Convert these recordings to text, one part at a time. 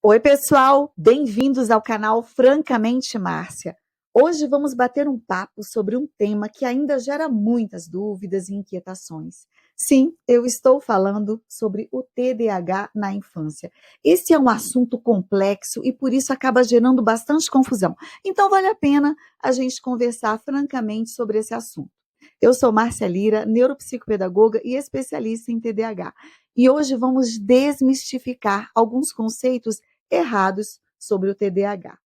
Oi, pessoal, bem-vindos ao canal Francamente Márcia. Hoje vamos bater um papo sobre um tema que ainda gera muitas dúvidas e inquietações. Sim, eu estou falando sobre o TDAH na infância. Esse é um assunto complexo e por isso acaba gerando bastante confusão. Então vale a pena a gente conversar francamente sobre esse assunto. Eu sou Márcia Lira, neuropsicopedagoga e especialista em TDAH. E hoje vamos desmistificar alguns conceitos errados sobre o TDAH.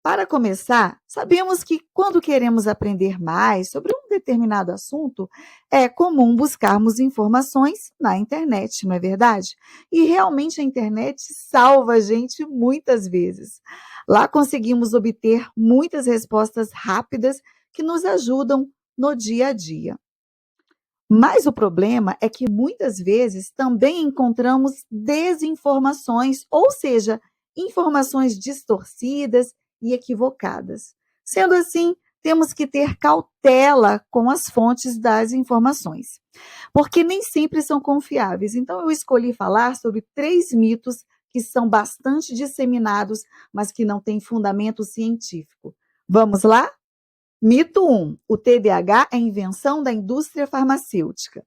Para começar, sabemos que quando queremos aprender mais sobre um determinado assunto, é comum buscarmos informações na internet, não é verdade? E realmente a internet salva a gente muitas vezes. Lá conseguimos obter muitas respostas rápidas que nos ajudam no dia a dia. Mas o problema é que muitas vezes também encontramos desinformações, ou seja, informações distorcidas e equivocadas. Sendo assim, temos que ter cautela com as fontes das informações, porque nem sempre são confiáveis. Então, eu escolhi falar sobre 3 mitos que são bastante disseminados, mas que não têm fundamento científico. Vamos lá? Mito 1. O TDAH é invenção da indústria farmacêutica.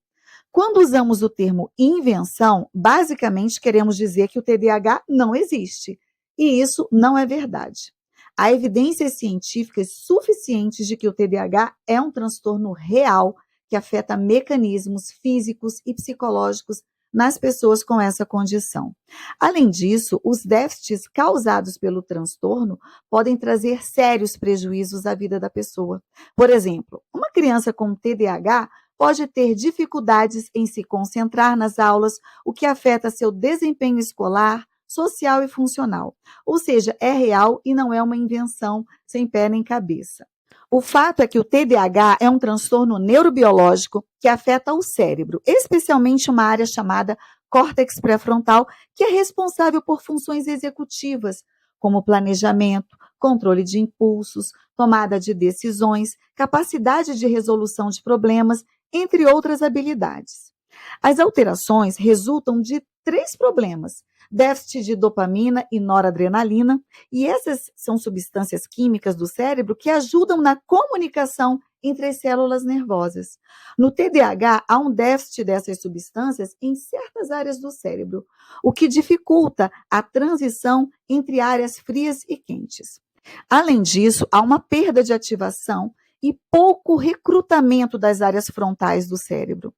Quando usamos o termo invenção, basicamente queremos dizer que o TDAH não existe. E isso não é verdade. Há evidências científicas suficientes de que o TDAH é um transtorno real que afeta mecanismos físicos e psicológicos nas pessoas com essa condição. Além disso, os déficits causados pelo transtorno podem trazer sérios prejuízos à vida da pessoa. Por exemplo, uma criança com TDAH pode ter dificuldades em se concentrar nas aulas, o que afeta seu desempenho escolar, social e funcional. Ou seja, é real e não é uma invenção sem pé nem cabeça. O fato é que o TDAH é um transtorno neurobiológico que afeta o cérebro, especialmente uma área chamada córtex pré-frontal, que é responsável por funções executivas, como planejamento, controle de impulsos, tomada de decisões, capacidade de resolução de problemas, entre outras habilidades. As alterações resultam de 3 problemas: déficit de dopamina e noradrenalina, e essas são substâncias químicas do cérebro que ajudam na comunicação entre as células nervosas. No TDAH, há um déficit dessas substâncias em certas áreas do cérebro, o que dificulta a transição entre áreas frias e quentes. Além disso, há uma perda de ativação e pouco recrutamento das áreas frontais do cérebro.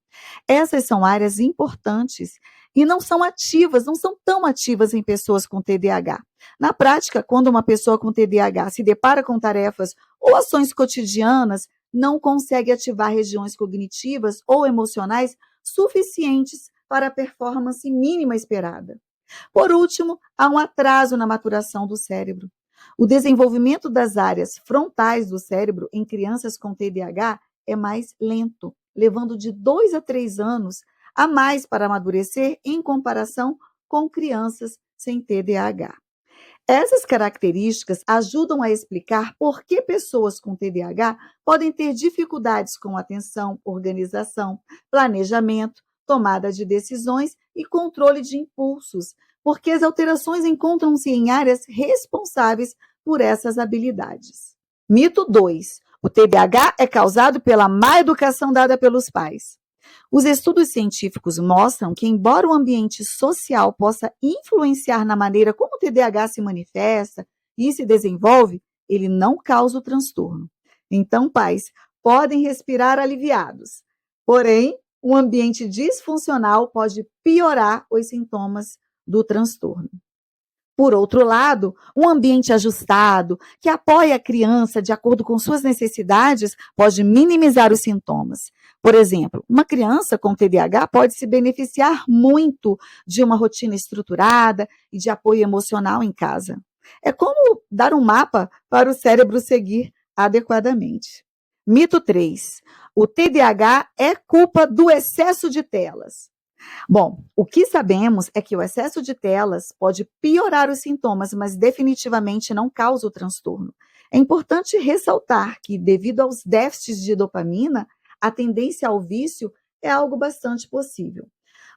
Essas são áreas importantes e não são ativas, não são tão ativas em pessoas com TDAH. Na prática, quando uma pessoa com TDAH se depara com tarefas ou ações cotidianas, não consegue ativar regiões cognitivas ou emocionais suficientes para a performance mínima esperada. Por último, há um atraso na maturação do cérebro. O desenvolvimento das áreas frontais do cérebro em crianças com TDAH é mais lento, levando de 2 a 3 anos a mais para amadurecer em comparação com crianças sem TDAH. Essas características ajudam a explicar por que pessoas com TDAH podem ter dificuldades com atenção, organização, planejamento, tomada de decisões e controle de impulsos, porque as alterações encontram-se em áreas responsáveis por essas habilidades. Mito 2. O TDAH é causado pela má educação dada pelos pais. Os estudos científicos mostram que, embora o ambiente social possa influenciar na maneira como o TDAH se manifesta e se desenvolve, ele não causa o transtorno. Então, pais podem respirar aliviados. Porém, um ambiente disfuncional pode piorar os sintomas do transtorno. Por outro lado, um ambiente ajustado, que apoia a criança de acordo com suas necessidades, pode minimizar os sintomas. Por exemplo, uma criança com TDAH pode se beneficiar muito de uma rotina estruturada e de apoio emocional em casa. É como dar um mapa para o cérebro seguir adequadamente. Mito 3. O TDAH é culpa do excesso de telas. Bom, o que sabemos é que o excesso de telas pode piorar os sintomas, mas definitivamente não causa o transtorno. É importante ressaltar que, devido aos déficits de dopamina, a tendência ao vício é algo bastante possível.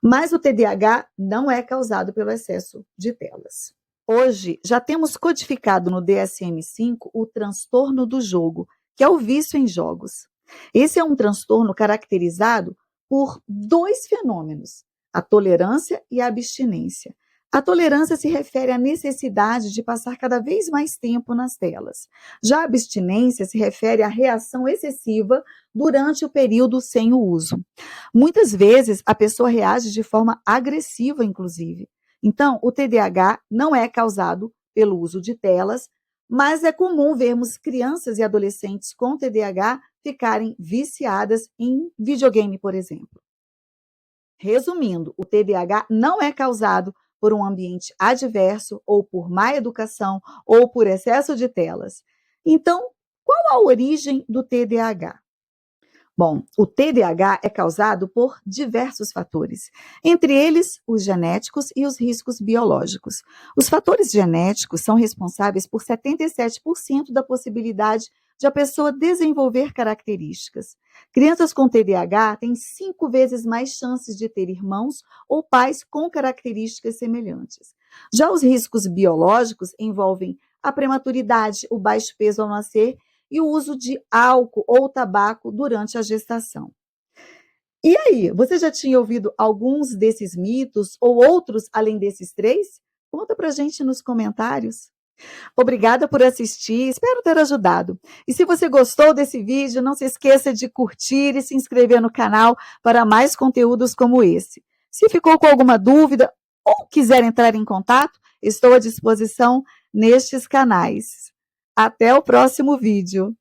Mas o TDAH não é causado pelo excesso de telas. Hoje, já temos codificado no DSM-5 o transtorno do jogo, que é o vício em jogos. Esse é um transtorno caracterizado por dois fenômenos, a tolerância e a abstinência. A tolerância se refere à necessidade de passar cada vez mais tempo nas telas. Já a abstinência se refere à reação excessiva durante o período sem o uso. Muitas vezes, a pessoa reage de forma agressiva, inclusive. Então, o TDAH não é causado pelo uso de telas, mas é comum vermos crianças e adolescentes com TDAH ficarem viciadas em videogame, por exemplo. Resumindo, o TDAH não é causado por um ambiente adverso, ou por má educação, ou por excesso de telas. Então, qual a origem do TDAH? Bom, o TDAH é causado por diversos fatores, entre eles os genéticos e os riscos biológicos. Os fatores genéticos são responsáveis por 77% da possibilidade de a pessoa desenvolver características. Crianças com TDAH têm 5 vezes mais chances de ter irmãos ou pais com características semelhantes. Já os riscos biológicos envolvem a prematuridade, o baixo peso ao nascer e o uso de álcool ou tabaco durante a gestação. E aí, você já tinha ouvido alguns desses mitos ou outros além desses 3? Conta pra gente nos comentários. Obrigada por assistir, espero ter ajudado. E se você gostou desse vídeo, não se esqueça de curtir e se inscrever no canal para mais conteúdos como esse. Se ficou com alguma dúvida ou quiser entrar em contato, estou à disposição nestes canais. Até o próximo vídeo.